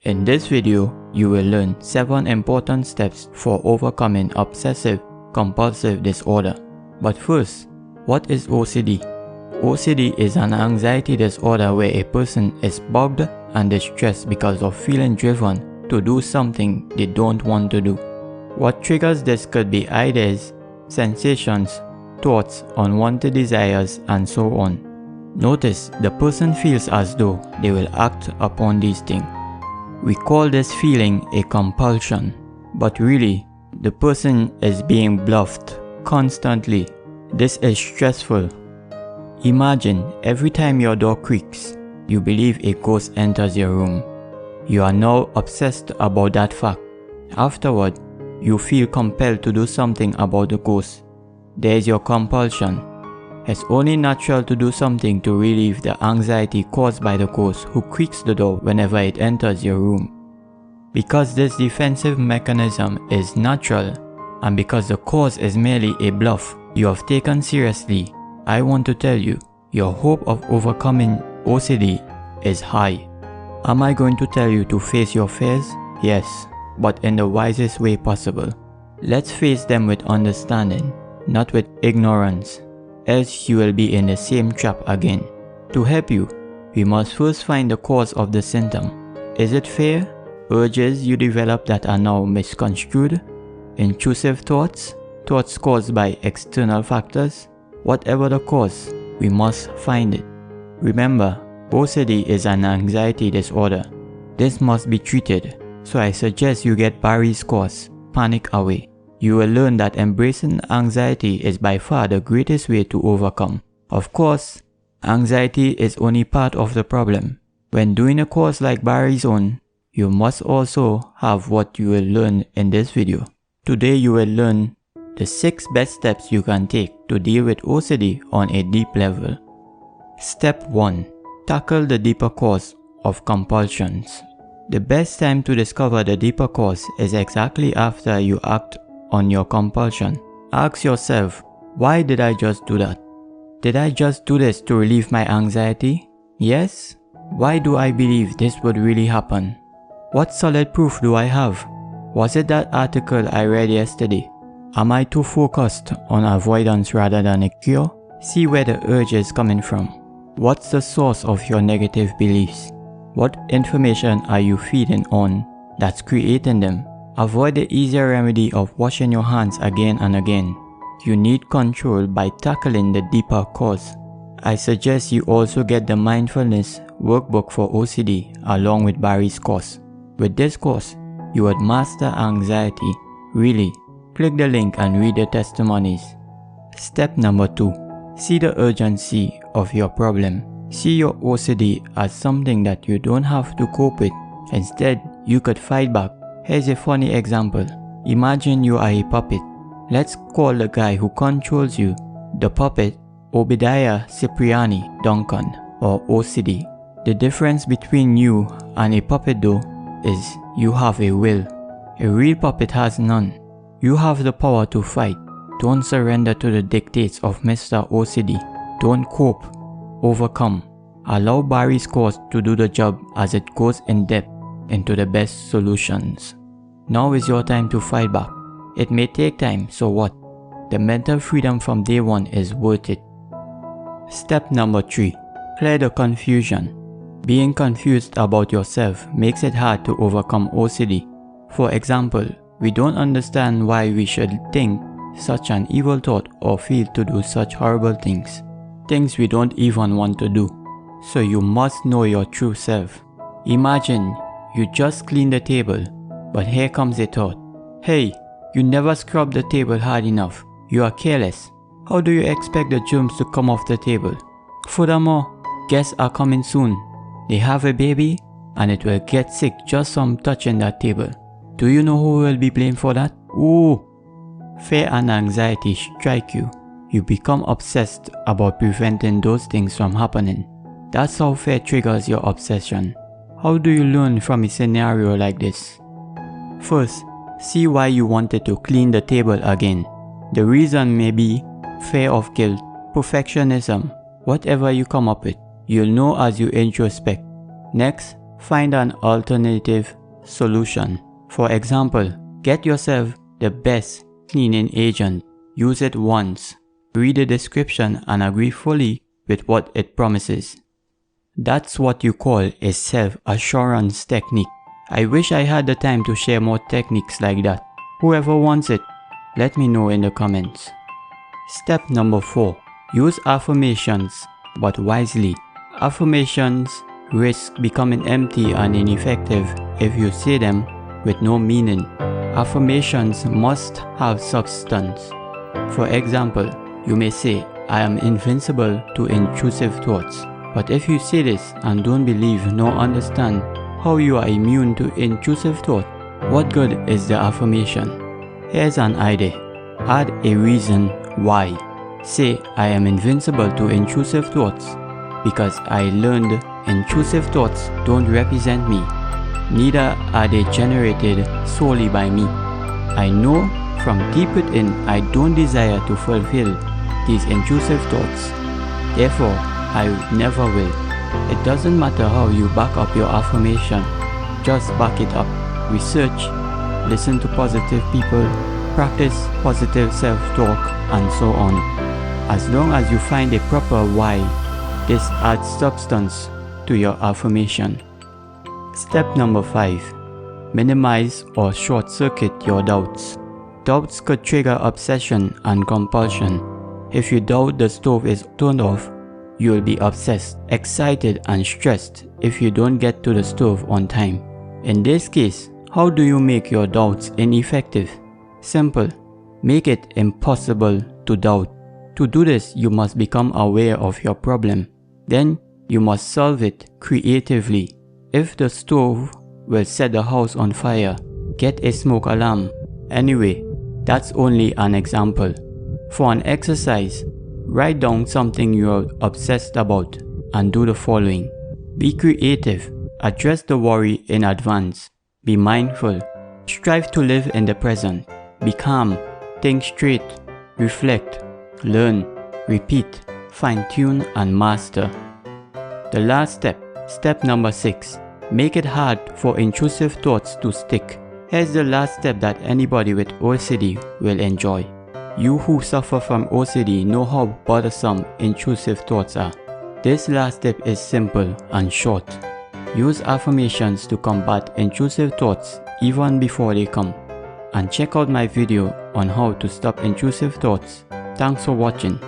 In this video, you will learn 7 important steps for overcoming obsessive compulsive disorder. But first, what is OCD? OCD is an anxiety disorder where a person is bugged and distressed because of feeling driven to do something they don't want to do. What triggers this could be ideas, sensations, thoughts, unwanted desires, and so on. Notice the person feels as though they will act upon these things. We call this feeling a compulsion, but really, the person is being bluffed constantly. This is stressful. Imagine every time your door creaks, you believe a ghost enters your room. You are now obsessed about that fact. Afterward, you feel compelled to do something about the ghost. There is your compulsion. It's only natural to do something to relieve the anxiety caused by the ghost who creaks the door whenever it enters your room. Because this defensive mechanism is natural, and because the cause is merely a bluff you have taken seriously, I want to tell you, your hope of overcoming OCD is high. Am I going to tell you to face your fears? Yes, but in the wisest way possible. Let's face them with understanding, not with ignorance. Else you will be in the same trap again. To help you, we must first find the cause of the symptom. Is it fear? Urges you develop that are now misconstrued? Intrusive thoughts? Thoughts caused by external factors? Whatever the cause, we must find it. Remember, OCD is an anxiety disorder. This must be treated, so I suggest you get Barry's course, Panic Away. You will learn that embracing anxiety is by far the greatest way to overcome. Of course, anxiety is only part of the problem. When doing a course like Barry's own, you must also have what you will learn in this video. Today you will learn the 6 best steps you can take to deal with OCD on a deep level. Step 1. Tackle the deeper cause of compulsions. The best time to discover the deeper cause is exactly after you act on your compulsion. Ask yourself, why did I just do that? Did I just do this to relieve my anxiety? Yes? Why do I believe this would really happen? What solid proof do I have? Was it that article I read yesterday? Am I too focused on avoidance rather than a cure? See where the urge is coming from. What's the source of your negative beliefs? What information are you feeding on that's creating them? Avoid the easier remedy of washing your hands again and again. You need control by tackling the deeper cause. I suggest you also get the mindfulness workbook for OCD along with Barry's course. With this course, you would master anxiety. Really, click the link and read the testimonies. Step number 2. See the urgency of your problem. See your OCD as something that you don't have to cope with. Instead, you could fight back. Here's a funny example. Imagine you are a puppet. Let's call the guy who controls you the puppet Obadiah Cipriani Duncan, or OCD. The difference between you and a puppet though is you have a will. A real puppet has none. You have the power to fight. Don't surrender to the dictates of Mr. OCD. Don't cope. Overcome. Allow Barry's course to do the job as it goes in depth into the best solutions. Now is your time to fight back. It may take time, so what? The mental freedom from day one is worth it. Step number 3. Clear the confusion. Being confused about yourself makes it hard to overcome OCD. For example, we don't understand why we should think such an evil thought or feel to do such horrible things. Things we don't even want to do. So you must know your true self. Imagine you just cleaned the table, but here comes a thought. Hey, you never scrubbed the table hard enough. You are careless. How do you expect the germs to come off the table? Furthermore, guests are coming soon. They have a baby, and it will get sick just from touching that table. Do you know who will be blamed for that? Ooh! Fear and anxiety strike you. You become obsessed about preventing those things from happening. That's how fear triggers your obsession. How do you learn from a scenario like this? First, see why you wanted to clean the table again. The reason may be fear of guilt, perfectionism, whatever you come up with. You'll know as you introspect. Next, find an alternative solution. For example, get yourself the best cleaning agent. Use it once. Read the description and agree fully with what it promises. That's what you call a self-assurance technique. I wish I had the time to share more techniques like that. Whoever wants it, let me know in the comments. Step number 4. Use affirmations, but wisely. Affirmations risk becoming empty and ineffective if you say them with no meaning. Affirmations must have substance. For example, you may say, I am invincible to intrusive thoughts. But if you say this and don't believe nor understand how you are immune to intrusive thought, what good is the affirmation? Here's an idea. Add a reason why. Say, I am invincible to intrusive thoughts because I learned intrusive thoughts don't represent me. Neither are they generated solely by me. I know from deep within I don't desire to fulfill these intrusive thoughts. Therefore, I never will. It doesn't matter how you back up your affirmation. Just back it up. Research, listen to positive people, practice positive self-talk, and so on. As long as you find a proper why, this adds substance to your affirmation. Step number 5. Minimize or short-circuit your doubts. Doubts could trigger obsession and compulsion. If you doubt the stove is turned off, you will be obsessed, excited, and stressed if you don't get to the stove on time. In this case, how do you make your doubts ineffective? Simple. Make it impossible to doubt. To do this, you must become aware of your problem. Then, you must solve it creatively. If the stove will set the house on fire, get a smoke alarm. Anyway, that's only an example. For an exercise, write down something you're obsessed about and do the following. Be creative. Address the worry in advance. Be mindful. Strive to live in the present. Be calm. Think straight. Reflect. Learn. Repeat. Fine-tune and master. The last step, step number 6. Make it hard for intrusive thoughts to stick. Here's the last step that anybody with OCD will enjoy. You who suffer from OCD know how bothersome intrusive thoughts are. This last step is simple and short. Use affirmations to combat intrusive thoughts even before they come. And check out my video on how to stop intrusive thoughts. Thanks for watching.